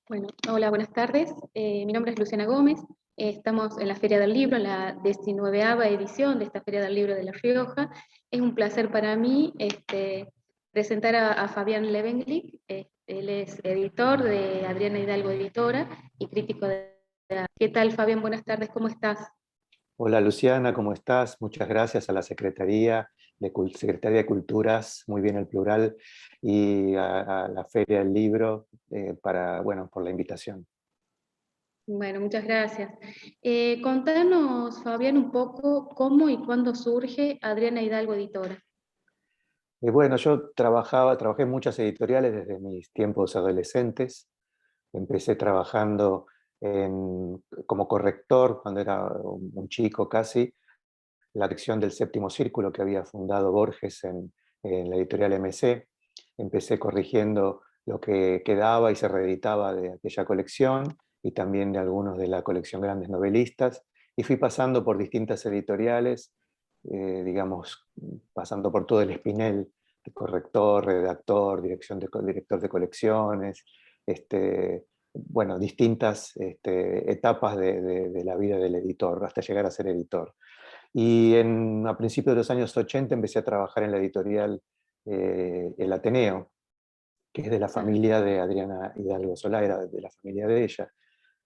Bueno, hola, buenas tardes. Mi nombre es Luciana Gómez. Estamos en la Feria del Libro, en la 19ª edición de esta Feria del Libro de La Rioja. Es un placer para mí presentar a Fabián Levenglick. Él es editor de Adriana Hidalgo Editora y crítico de... ¿Qué tal, Fabián? Buenas tardes, ¿cómo estás? Hola Luciana, ¿cómo estás? Muchas gracias a la Secretaría de Culturas, muy bien el plural, y a la Feria del Libro bueno, por la invitación. Bueno, muchas gracias. Contanos, Fabián, un poco cómo y cuándo surge Adriana Hidalgo Editora. Bueno, yo trabajé en muchas editoriales desde mis tiempos adolescentes. Empecé trabajando como corrector cuando era un chico casi, la dirección del Séptimo Círculo que había fundado Borges en la editorial MC. Empecé corrigiendo lo que quedaba y se reeditaba de aquella colección y también de algunos de la colección Grandes Novelistas, y fui pasando por distintas editoriales, digamos, pasando por todo el espinel, de corrector, redactor, director de colecciones, bueno, distintas etapas de la vida del editor, hasta llegar a ser editor. Y a principios de los años 80 empecé a trabajar en la editorial El Ateneo, que es de la Ah, familia de Adriana Hidalgo Solá, era de la familia de ella.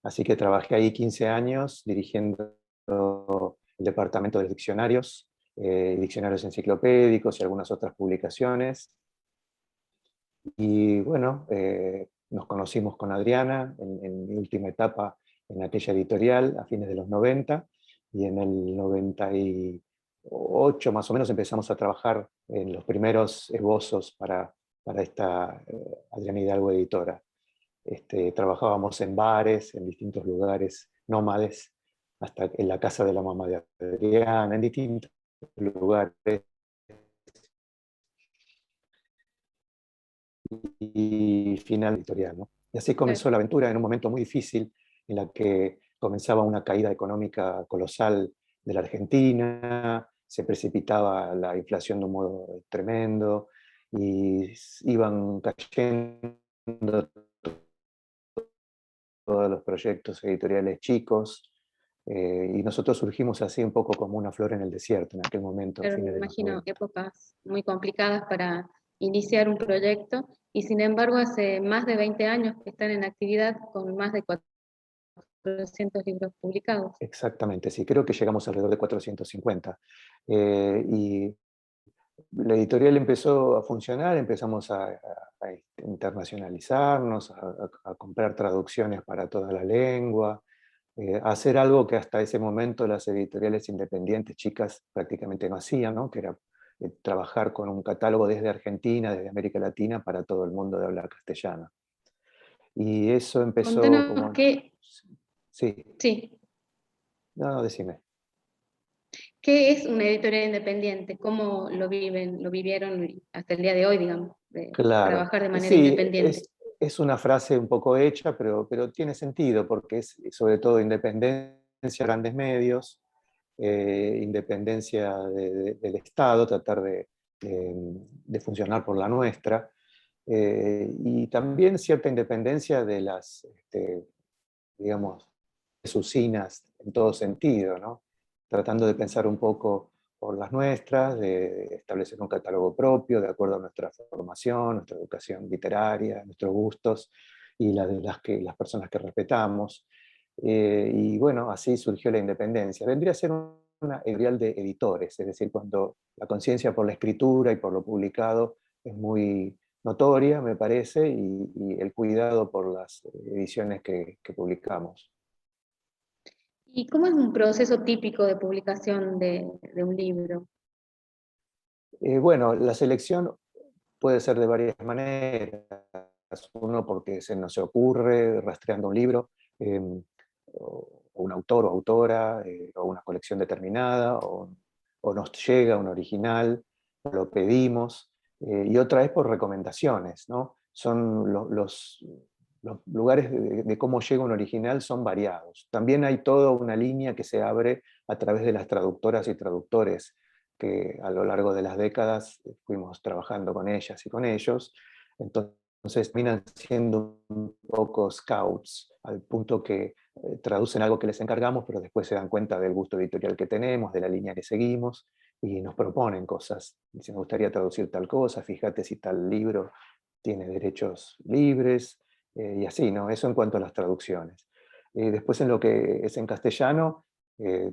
Así que trabajé ahí 15 años dirigiendo el departamento de diccionarios, diccionarios enciclopédicos y algunas otras publicaciones. Y bueno, nos conocimos con Adriana en mi última etapa en aquella editorial a fines de los 90, y en el 98 más o menos empezamos a trabajar en los primeros esbozos para esta Adriana Hidalgo Editora. Trabajábamos en bares, en distintos lugares nómades, hasta en la casa de la mamá de Adriana, en distintos lugares, y final editorial, ¿no? Y así claro. comenzó la aventura en un momento muy difícil en la que comenzaba una caída económica colosal de la Argentina, se precipitaba la inflación de un modo tremendo y iban cayendo todos los proyectos editoriales chicos, y nosotros surgimos así un poco como una flor en el desierto en aquel momento, a Pero fines me de los imagino 90. épocas muy complicadas para iniciar un proyecto y sin embargo hace más de 20 años que están en actividad con más de 400 libros publicados. Exactamente, sí, creo que llegamos alrededor de 450. Y la editorial empezó a funcionar, empezamos a internacionalizarnos, a comprar traducciones para toda la lengua, a hacer algo que hasta ese momento las editoriales independientes chicas prácticamente no hacían, ¿no? Que era trabajar con un catálogo desde Argentina, desde América Latina, para todo el mundo de habla castellana. Y eso empezó Contanos como... qué, Sí, sí, no, no, decime. qué es una editorial independiente, cómo lo viven, lo vivieron hasta el día de hoy, digamos, de Claro, trabajar de manera sí, independiente. es una frase un poco hecha, pero tiene sentido porque es sobre todo independencia de grandes medios, independencia del Estado, tratar de funcionar por la nuestra, y también cierta independencia de digamos, de sus usinas en todo sentido, ¿no? Tratando de pensar un poco por las nuestras, de establecer un catálogo propio de acuerdo a nuestra formación, nuestra educación literaria, nuestros gustos y la de las personas que respetamos. Y bueno, así surgió la independencia. Vendría a ser una editorial de editores, es decir, cuando la conciencia por la escritura y por lo publicado es muy notoria, me parece, y el cuidado por las ediciones que publicamos. ¿Y cómo es un proceso típico de publicación de un libro? Bueno, la selección puede ser de varias maneras. Uno porque se nos ocurre rastreando un libro, o un autor o autora, o una colección determinada, o nos llega un original, lo pedimos, y otra es por recomendaciones, ¿no? Los lugares de cómo llega un original son variados. También hay toda una línea que se abre a través de las traductoras y traductores que a lo largo de las décadas fuimos trabajando con ellas y con ellos. Entonces, Entonces terminan siendo un poco scouts, al punto que traducen algo que les encargamos, pero después se dan cuenta del gusto editorial que tenemos, de la línea que seguimos, y nos proponen cosas. Dicen, me gustaría traducir tal cosa, fíjate si tal libro tiene derechos libres, y así, ¿no? Eso en cuanto a las traducciones. Después en lo que es en castellano,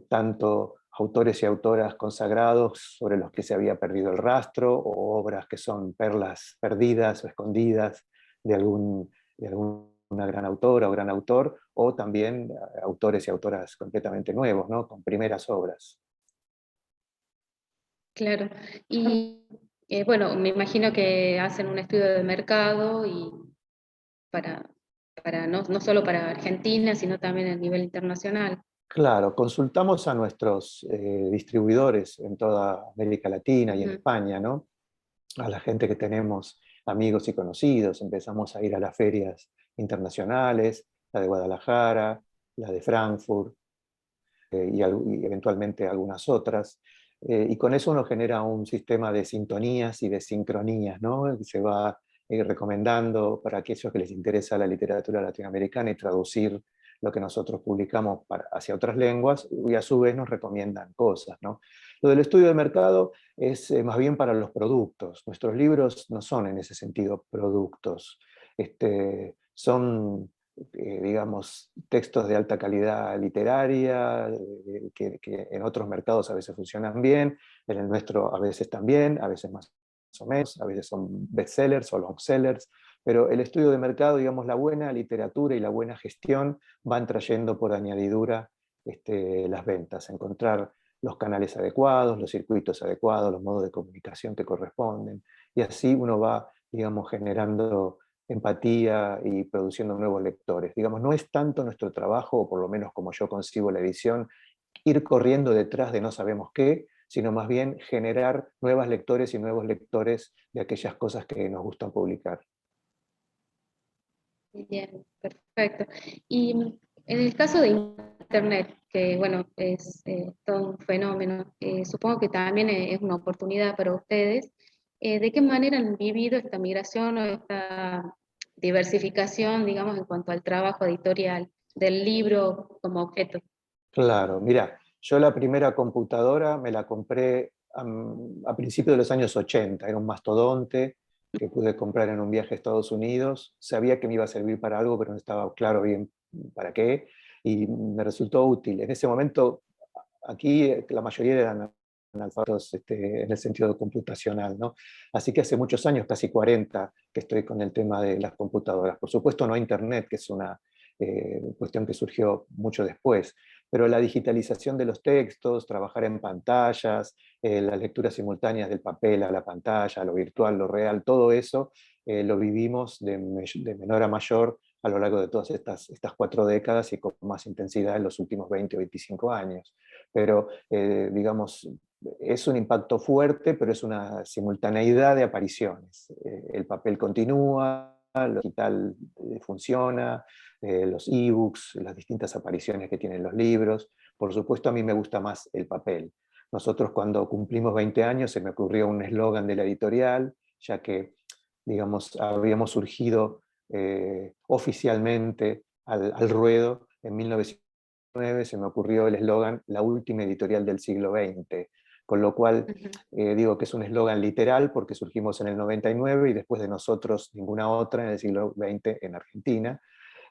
tanto autores y autoras consagrados sobre los que se había perdido el rastro, o obras que son perlas perdidas o escondidas de alguna gran autora o gran autor, o también autores y autoras completamente nuevos, ¿no? Con primeras obras. Claro. Y bueno, me imagino que hacen un estudio de mercado y para, no solo para Argentina, sino también a nivel internacional. Claro, consultamos a nuestros distribuidores en toda América Latina y en Ujú. España, ¿no? A la gente que tenemos, amigos y conocidos, empezamos a ir a las ferias internacionales, la de Guadalajara, la de Frankfurt, y eventualmente algunas otras. Y con eso uno genera un sistema de sintonías y de sincronías, ¿no? Se va recomendando para aquellos que les interesa la literatura latinoamericana y traducir lo que nosotros publicamos hacia otras lenguas, y a su vez nos recomiendan cosas, ¿no? Lo del estudio de mercado es más bien para los productos. Nuestros libros no son en ese sentido productos. Son digamos, textos de alta calidad literaria, que en otros mercados a veces funcionan bien, en el nuestro a veces también, a veces más o menos, a veces son bestsellers o longsellers, pero el estudio de mercado, digamos, la buena literatura y la buena gestión van trayendo por añadidura las ventas, encontrar los canales adecuados, los circuitos adecuados, los modos de comunicación que corresponden, y así uno va, digamos, generando empatía y produciendo nuevos lectores. Digamos, no es tanto nuestro trabajo, o por lo menos como yo concibo la edición, ir corriendo detrás de no sabemos qué, sino más bien generar nuevos lectores y nuevos lectores de aquellas cosas que nos gustan publicar. Bien, perfecto. Y en el caso de Internet, que bueno, es todo un fenómeno, supongo que también es una oportunidad para ustedes. ¿De qué manera han vivido esta migración o esta diversificación, digamos, en cuanto al trabajo editorial del libro como objeto? Claro, mira, yo la primera computadora me la compré a principios de los años 80, era un mastodonte que pude comprar en un viaje a Estados Unidos, sabía que me iba a servir para algo, pero no estaba claro bien para qué, y me resultó útil. En ese momento, aquí la mayoría eran analfabetos en el sentido computacional, ¿no? Así que hace muchos años, casi 40, que estoy con el tema de las computadoras. Por supuesto no Internet, que es una cuestión que surgió mucho después, pero la digitalización de los textos, trabajar en pantallas, las lecturas simultáneas del papel a la pantalla, lo virtual, lo real, todo eso lo vivimos de menor a mayor a lo largo de todas estas 4 décadas y con más intensidad en los últimos 20 o 25 años. Pero, digamos, es un impacto fuerte, pero es una simultaneidad de apariciones. El papel continúa, lo digital funciona, los ebooks, las distintas apariciones que tienen los libros. Por supuesto, a mí me gusta más el papel. Nosotros cuando cumplimos 20 años se me ocurrió un eslogan de la editorial, ya que, digamos, habíamos surgido oficialmente al ruedo en 1909, se me ocurrió el eslogan "La última editorial del siglo XX", con lo cual Ujú. digo que es un eslogan literal porque surgimos en el 99 y después de nosotros ninguna otra en el siglo XX en Argentina,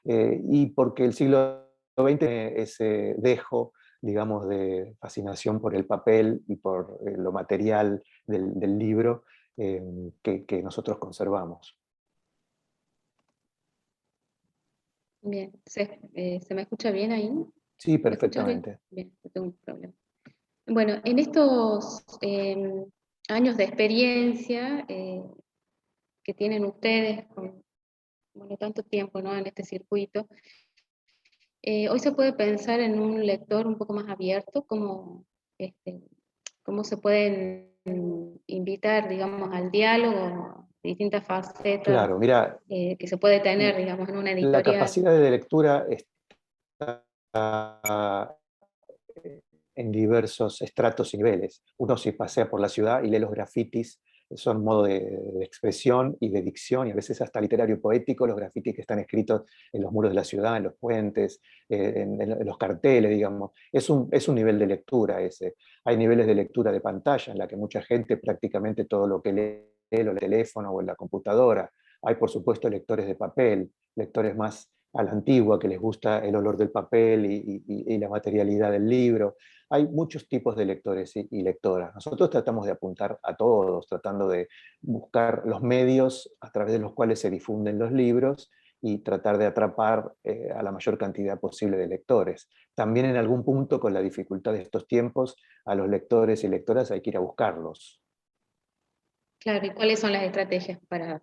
y porque el siglo XX tiene ese dejo, digamos, de fascinación por el papel y por lo material del libro que nosotros conservamos. Bien, ¿se me escucha bien ahí? Sí, ¿Me escuchas bien? perfectamente. Bien, no tengo un problema. Bueno, en estos años de experiencia que tienen ustedes con bueno, tanto tiempo, ¿no? En este circuito, hoy se puede pensar en un lector un poco más abierto, como este, cómo se pueden invitar, digamos, al diálogo, distintas facetas Claro, mira, que se puede tener, digamos, en una la editorial. capacidad de lectura está en diversos estratos y niveles. Uno se pasea por la ciudad y lee los grafitis son modo de expresión y de dicción, y a veces hasta literario poético, los grafitis que están escritos en los muros de la ciudad, en los puentes, en los carteles, digamos. Es un nivel de lectura ese. Hay niveles de lectura de pantalla, en la que mucha gente prácticamente todo lo que lee lo lee en el teléfono o en la computadora. Hay, por supuesto, lectores de papel, lectores más a la antigua, que les gusta el olor del papel y la materialidad del libro. Hay muchos tipos de lectores y lectoras. Nosotros tratamos de apuntar a todos, tratando de buscar los medios a través de los cuales se difunden los libros y tratar de atrapar a la mayor cantidad posible de lectores. También en algún punto, con la dificultad de estos tiempos, a los lectores y lectoras hay que ir a buscarlos. Claro, ¿y cuáles son las estrategias para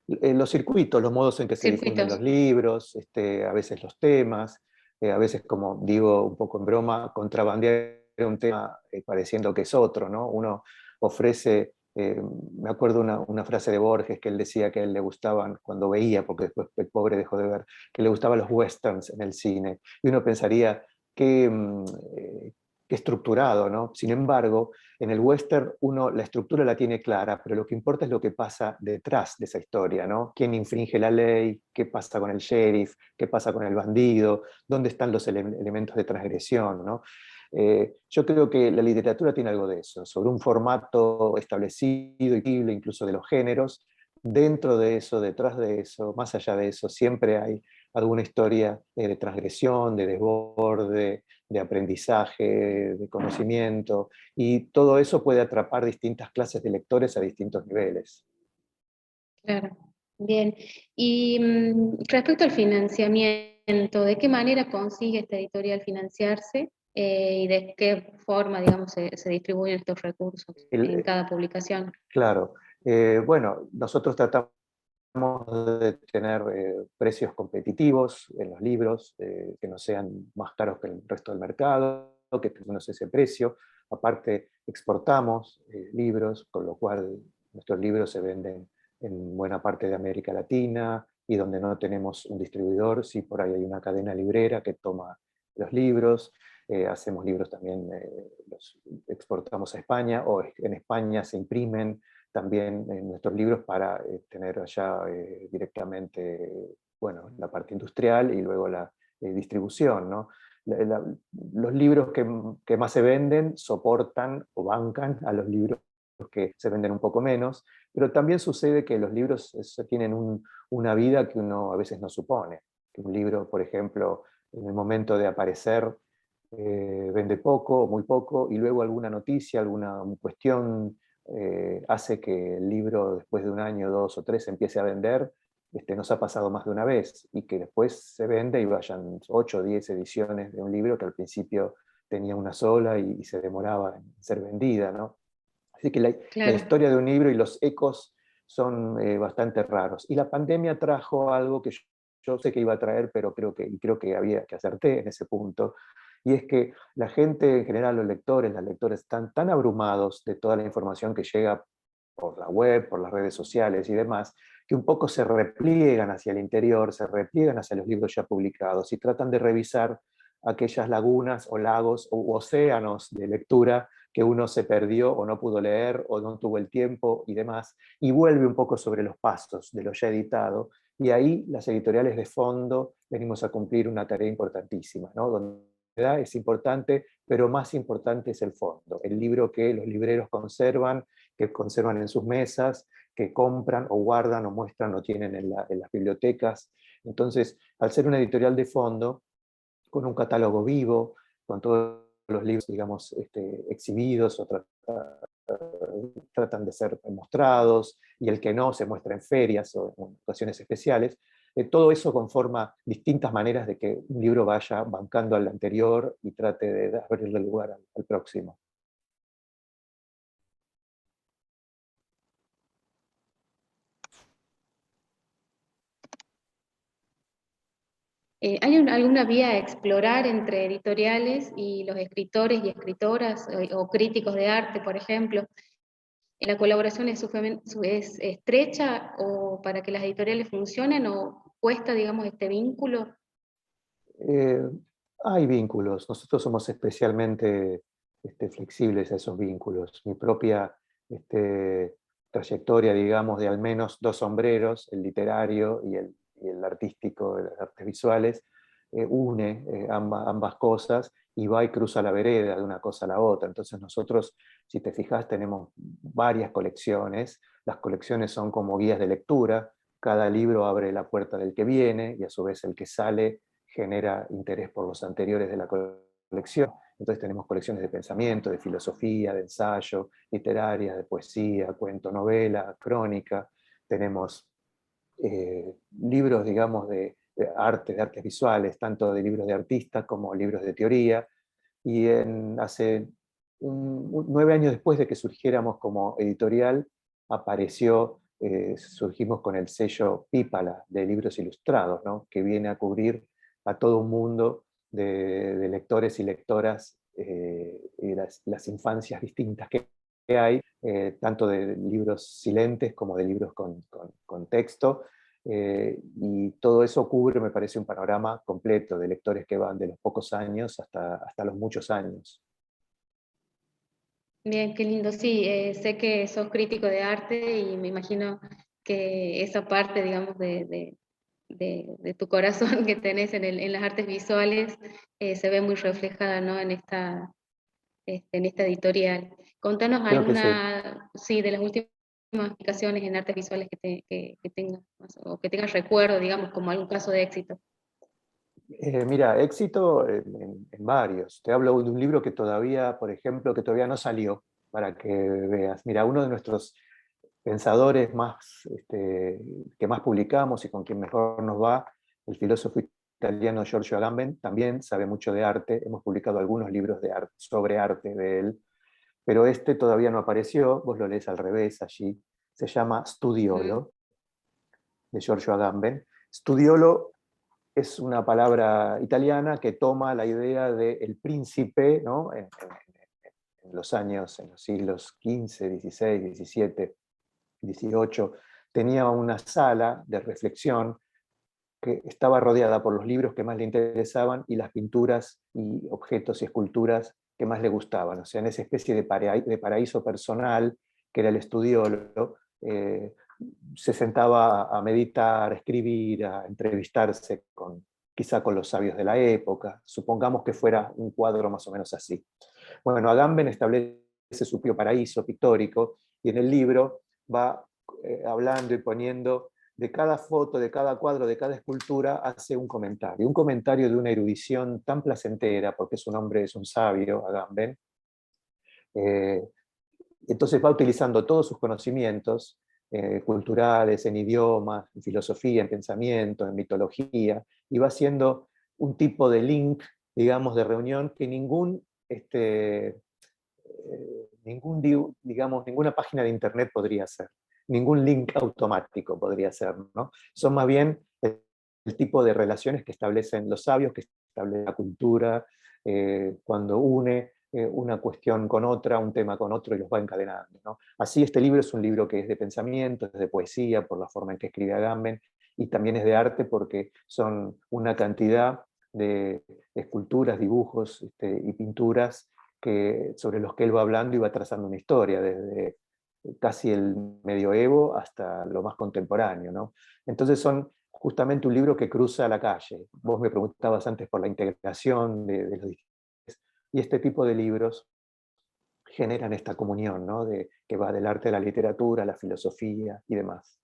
Los circuitos, los modos en que se difunden circuitos? los libros, a veces los temas, a veces, como digo un poco en broma, contrabandear un tema pareciendo que es otro, ¿no? Uno ofrece, me acuerdo una frase de Borges que él decía que a él le gustaban, cuando veía, porque después el pobre dejó de ver, que le gustaban los westerns en el cine. Y uno pensaría, qué, qué estructurado, ¿no? Sin embargo, en el western la estructura la tiene clara, pero lo que importa es lo que pasa detrás de esa historia, ¿no? ¿Quién infringe la ley? ¿Qué pasa con el sheriff? ¿Qué pasa con el bandido? ¿Dónde están los elementos de transgresión, ¿no? Yo creo que la literatura tiene algo de eso, sobre un formato establecido y incluso de los géneros. Dentro de eso, detrás de eso, más allá de eso, siempre hay alguna historia de transgresión, de desborde, de aprendizaje, de conocimiento, y todo eso puede atrapar distintas clases de lectores a distintos niveles. Claro, bien. Y respecto al financiamiento, ¿de qué manera consigue esta editorial financiarse y de qué forma, digamos, se distribuyen estos recursos en El, cada publicación? claro, bueno, nosotros tratamos de tener precios competitivos en los libros, que no sean más caros que el resto del mercado, que tenemos ese precio. Aparte, exportamos libros, con lo cual nuestros libros se venden en buena parte de América Latina, y donde no tenemos un distribuidor, sí por ahí hay una cadena librera que toma los libros. Hacemos libros también, los exportamos a España, o en España se imprimen también en nuestros libros para tener allá directamente, bueno, la parte industrial y luego la distribución, ¿no? Los libros que más se venden soportan o bancan a los libros que se venden un poco menos, pero también sucede que los libros tienen una vida que uno a veces no supone. Que un libro, por ejemplo, en el momento de aparecer, vende poco o muy poco, y luego alguna noticia, alguna cuestión hace que el libro, después de un año, dos o tres, empiece a vender. Nos ha pasado más de una vez, y que después se vende y vayan 8 o 10 ediciones de un libro que al principio tenía una sola y se demoraba en ser vendida, ¿no? Así que la Claro, historia de un libro y los ecos son bastante raros. Y la pandemia trajo algo que yo sé que iba a traer, pero creo que había que acerté en ese punto, y es que la gente en general, los lectores, las lectoras, están tan abrumados de toda la información que llega por la web, por las redes sociales y demás, que un poco se repliegan hacia el interior, se repliegan hacia los libros ya publicados y tratan de revisar aquellas lagunas o lagos u océanos de lectura que uno se perdió o no pudo leer o no tuvo el tiempo y demás, y vuelve un poco sobre los pasos de lo ya editado. Y ahí las editoriales de fondo venimos a cumplir una tarea importantísima, ¿no? Donde es importante, pero más importante es el fondo, el libro que los libreros conservan, que conservan en sus mesas, que compran o guardan o muestran o tienen en las bibliotecas. Entonces, al ser una editorial de fondo, con un catálogo vivo, con todos los libros, digamos, exhibidos o tratan de ser mostrados, y el que no se muestra en ferias o en ocasiones especiales. Todo eso conforma distintas maneras de que un libro vaya bancando al anterior y trate de abrirle lugar al próximo. ¿hay alguna vía a explorar entre editoriales y los escritores y escritoras o críticos de arte, por ejemplo? ¿La colaboración es estrecha o para que las editoriales funcionen o cuesta, digamos, este vínculo? Eh, Hay vínculos, nosotros somos especialmente flexibles a esos vínculos. Mi propia este, trayectoria, digamos, de al menos dos sombreros, el literario y el artístico, de las artes visuales, une ambas cosas y va y cruza la vereda de una cosa a la otra. Entonces nosotros, si te fijas, tenemos varias colecciones. Las colecciones son como guías de lectura. Cada libro abre la puerta del que viene y a su vez el que sale genera interés por los anteriores de la colección. Entonces tenemos colecciones de pensamiento, de filosofía, de ensayo, literaria, de poesía, cuento, novela, crónica. Tenemos libros, digamos, de arte, de artes visuales, tanto de libros de artistas como libros de teoría. Y hace 9 años después de que surgiéramos como editorial, surgimos con el sello Pípala de libros ilustrados, ¿no? Que viene a cubrir a todo un mundo de lectores y lectoras y las infancias distintas que hay, tanto de libros silentes como de libros con texto, y todo eso cubre, me parece, un panorama completo de lectores que van de los pocos años hasta los muchos años. Bien, qué lindo. Sí, sé que sos crítico de arte y me imagino que esa parte, digamos, de tu corazón que tenés en las artes visuales se ve muy reflejada, ¿no? En esta editorial. Contanos Creo que sí. alguna, sí, de las últimas aplicaciones en artes visuales que tengas, o que tengas recuerdo, digamos, como algún caso de éxito. Mira, éxito en varios. Te hablo de un libro que todavía, por ejemplo, que todavía no salió, para que veas. Mira, uno de nuestros pensadores que más publicamos y con quien mejor nos va, el filósofo italiano Giorgio Agamben, también sabe mucho de arte. Hemos publicado algunos libros sobre arte de él, pero este todavía no apareció. Vos lo lees al revés allí. Se llama Ujú. Studiolo, de Giorgio Agamben. Studiolo es una palabra italiana que toma la idea de el príncipe, ¿no? En los años, en los siglos XV, XVI, XVII, XVIII, tenía una sala de reflexión que estaba rodeada por los libros que más le interesaban y las pinturas y objetos y esculturas que más le gustaban. O sea, en esa especie de paraíso personal, que era el estudiolo, se sentaba a meditar, a escribir, a entrevistarse quizá con los sabios de la época. Supongamos que fuera un cuadro más o menos así. Bueno, Agamben establece su propio paraíso pictórico y en el libro va hablando y poniendo de cada foto, de cada cuadro, de cada escultura, hace un comentario de una erudición tan placentera, porque es un hombre, es un sabio, Agamben. Eh, entonces va utilizando todos sus conocimientos culturales, en idiomas, en filosofía, en pensamiento, en mitología, y va haciendo un tipo de link, digamos, de reunión que ninguna página de internet podría hacer, ningún link automático podría ser, ¿no? Son más bien el tipo de relaciones que establecen los sabios, que establece la cultura, cuando une una cuestión con otra, un tema con otro y los va encadenando, ¿no? Así este libro es un libro que es de pensamiento, es de poesía, por la forma en que escribe Agamben, y también es de arte porque son una cantidad de esculturas, dibujos y pinturas sobre los que él va hablando y va trazando una historia, desde casi el medioevo hasta lo más contemporáneo, ¿no? Entonces son justamente un libro que cruza la calle. Vos me preguntabas antes por la integración de los distintos, y este tipo de libros generan esta comunión, ¿no? Que va del arte a la literatura, a la filosofía y demás.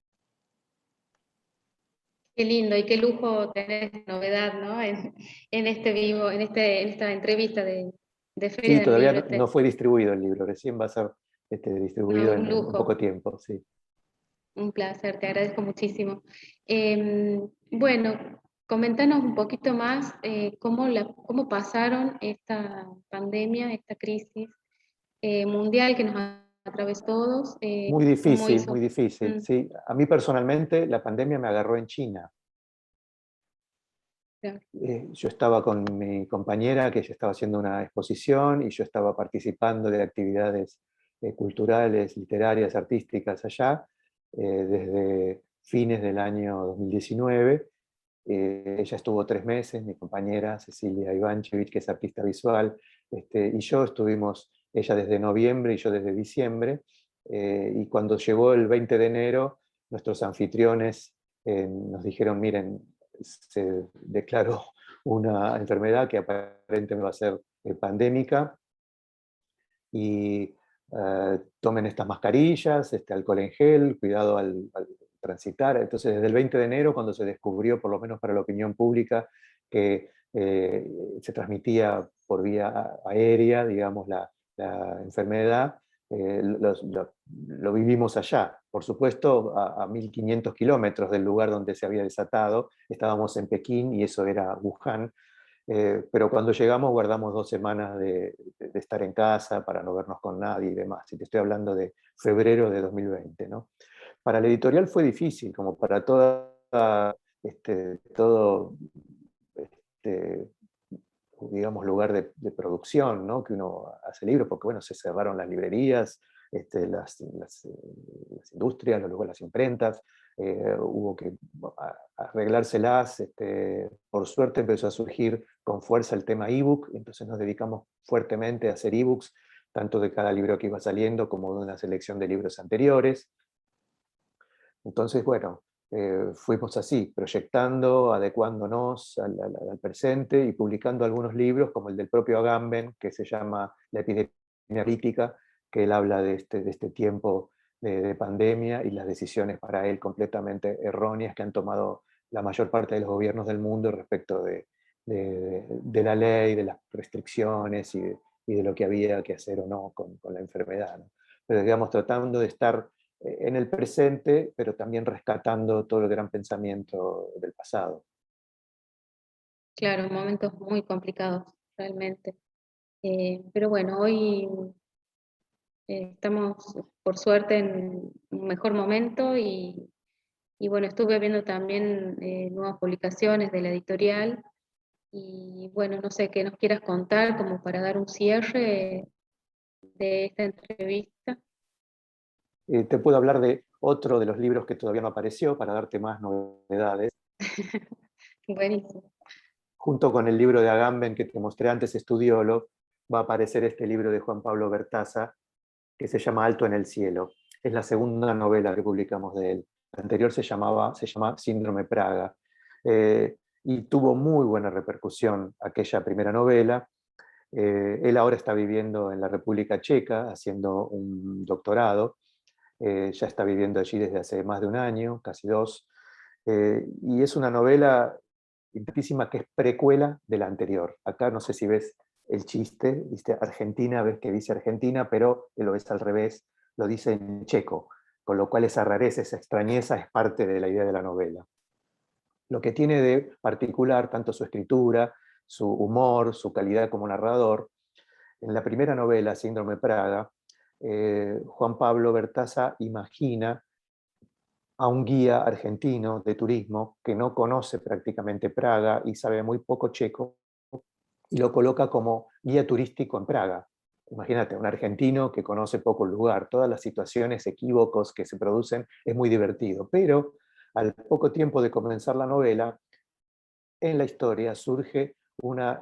Qué lindo y qué lujo tener esta novedad, ¿no? En este vivo, en esta entrevista de Feria Sí, del todavía Libro. no fue distribuido el libro, recién va a ser distribuido No, un en lujo, poco tiempo, sí. un placer, te agradezco muchísimo. Bueno, comentanos un poquito más cómo pasaron esta pandemia, esta crisis mundial que nos atravesó todos, cómo Muy hizo. difícil, Mm, sí. A mí personalmente la pandemia me agarró en China. claro. Yo estaba con mi compañera, que ella estaba haciendo una exposición y yo estaba participando de actividades culturales, literarias, artísticas allá, desde fines del año 2019. Ella estuvo 3 meses, mi compañera Cecilia Ivanchevich, que es artista visual, y yo estuvimos, ella desde noviembre y yo desde diciembre, y cuando llegó el 20 de enero, nuestros anfitriones nos dijeron, miren, se declaró una enfermedad que aparentemente va a ser pandémica, y tomen estas mascarillas, este alcohol en gel, cuidado al transitar. Entonces, desde el 20 de enero, cuando se descubrió, por lo menos para la opinión pública, que se transmitía por vía aérea, digamos, la enfermedad, lo vivimos allá. Por supuesto, a 1500 kilómetros del lugar donde se había desatado, estábamos en Pekín y eso era Wuhan. Pero cuando llegamos guardamos 2 semanas de estar en casa para no vernos con nadie y demás. Y te estoy hablando de febrero de 2020, ¿no? Para la editorial fue difícil, como para todo, este, digamos, lugar de producción, ¿no? Que uno hace libros, porque bueno, se cerraron las librerías, las industrias, luego las imprentas, hubo que arreglárselas. Por suerte empezó a surgir con fuerza el tema ebook, entonces nos dedicamos fuertemente a hacer ebooks, tanto de cada libro que iba saliendo como de una selección de libros anteriores. Entonces, bueno, fuimos así, proyectando, adecuándonos al presente y publicando algunos libros, como el del propio Agamben, que se llama La epidemia crítica, que él habla de este tiempo de pandemia y las decisiones para él completamente erróneas que han tomado la mayor parte de los gobiernos del mundo respecto de la ley, de las restricciones y de lo que había que hacer o no con la enfermedad, ¿no? Pero digamos, tratando de estar en el presente, pero también rescatando todo el gran pensamiento del pasado. Claro, momentos muy complicados, realmente. Pero bueno, hoy estamos, por suerte, en un mejor momento y bueno, estuve viendo también nuevas publicaciones de la editorial y bueno, no sé qué nos quieras contar como para dar un cierre de esta entrevista. Te puedo hablar de otro de los libros que todavía no apareció para darte más novedades. Buenísimo. Junto con el libro de Agamben que te mostré antes, Estudiolo, va a aparecer este libro de Juan Pablo Bertaza, que se llama Alto en el cielo. Es la segunda novela que publicamos de él. La anterior se llama Síndrome Praga. Y tuvo muy buena repercusión aquella primera novela. Él ahora está viviendo en la República Checa, haciendo un doctorado. Ya está viviendo allí desde hace más de un año, casi dos. Y es una novela interesantísima que es precuela de la anterior. Acá no sé si ves el chiste, ¿viste? Argentina, ves que dice Argentina, pero lo ves al revés, lo dice en checo, con lo cual esa rareza, esa extrañeza es parte de la idea de la novela. Lo que tiene de particular tanto su escritura, su humor, su calidad como narrador, en la primera novela, Síndrome Praga, Juan Pablo Bertaza imagina a un guía argentino de turismo que no conoce prácticamente Praga y sabe muy poco checo, y lo coloca como guía turístico en Praga. Imagínate, un argentino que conoce poco el lugar, todas las situaciones, equívocos que se producen, es muy divertido. Pero al poco tiempo de comenzar la novela, en la historia surge una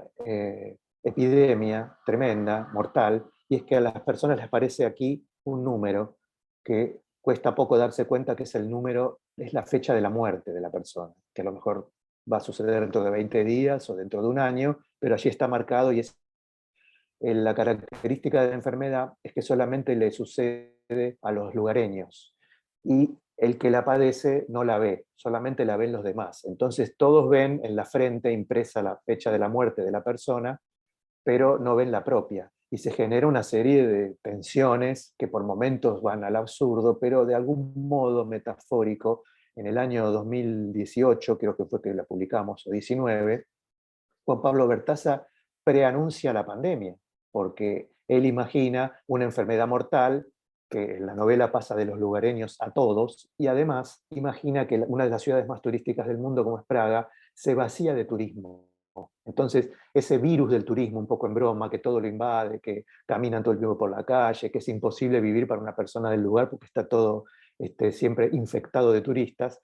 epidemia tremenda, mortal, y es que a las personas les aparece aquí un número que cuesta poco darse cuenta que es el número, es la fecha de la muerte de la persona, que a lo mejor va a suceder dentro de 20 días o dentro de un año, pero allí está marcado y es la característica de la enfermedad es que solamente le sucede a los lugareños y el que la padece no la ve, solamente la ven los demás. Entonces todos ven en la frente impresa la fecha de la muerte de la persona, pero no ven la propia. Y se genera una serie de tensiones que por momentos van al absurdo, pero de algún modo metafórico. En el año 2018, creo que fue que la publicamos, o 19, Juan Pablo Bertaza preanuncia la pandemia, porque él imagina una enfermedad mortal que en la novela pasa de los lugareños a todos, y además imagina que una de las ciudades más turísticas del mundo, como es Praga, se vacía de turismo. Entonces, ese virus del turismo, un poco en broma, que todo lo invade, que caminan todo el tiempo por la calle, que es imposible vivir para una persona del lugar porque está todo siempre infectado de turistas,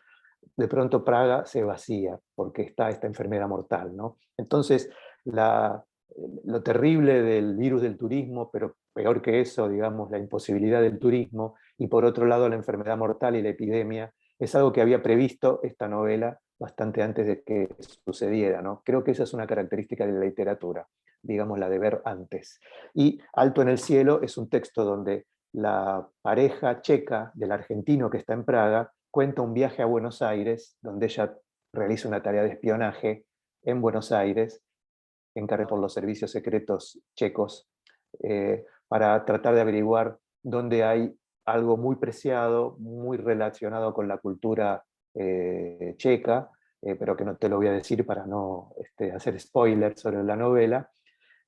de pronto Praga se vacía porque está esta enfermedad mortal, ¿no? Entonces, lo terrible del virus del turismo, pero peor que eso, digamos, la imposibilidad del turismo, y por otro lado la enfermedad mortal y la epidemia, es algo que había previsto esta novela bastante antes de que sucediera, ¿no? Creo que esa es una característica de la literatura, digamos, la de ver antes. Y Alto en el cielo es un texto donde la pareja checa del argentino que está en Praga cuenta un viaje a Buenos Aires, donde ella realiza una tarea de espionaje en Buenos Aires, encargada por los servicios secretos checos, para tratar de averiguar dónde hay algo muy preciado, muy relacionado con la cultura checa, pero que no te lo voy a decir para no hacer spoilers sobre la novela.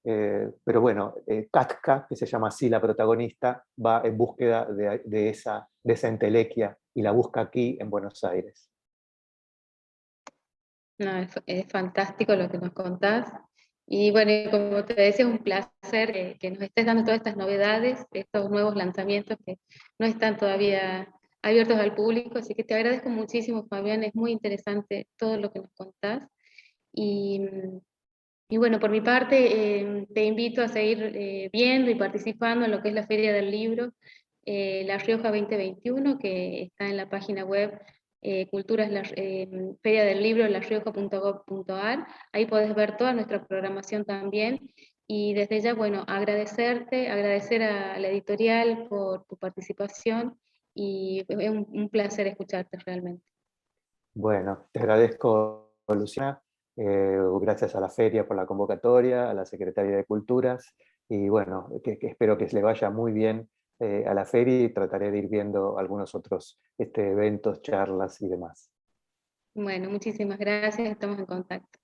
Pero bueno, Katka, que se llama así la protagonista, va en búsqueda de esa entelequia y la busca aquí en Buenos Aires. No, es fantástico lo que nos contás. Y bueno, y como te decía, es un placer que nos estés dando todas estas novedades, estos nuevos lanzamientos que no están todavía abiertos al público. Así que te agradezco muchísimo, Fabián. Es muy interesante todo lo que nos contás. Y, y bueno, por mi parte, te invito a seguir viendo y participando en lo que es la Feria del Libro, La Rioja 2021, que está en la página web Culturas, Feria del Libro, larioja.gov.ar. Ahí podés ver toda nuestra programación también. Y desde ya, bueno, agradecer a la editorial por tu participación y es un placer escucharte realmente. Bueno, te agradezco, Luciana. Gracias a la feria por la convocatoria, a la Secretaría de Culturas, y bueno, que espero que le vaya muy bien a la feria y trataré de ir viendo algunos otros eventos, charlas y demás. Bueno, muchísimas gracias, estamos en contacto.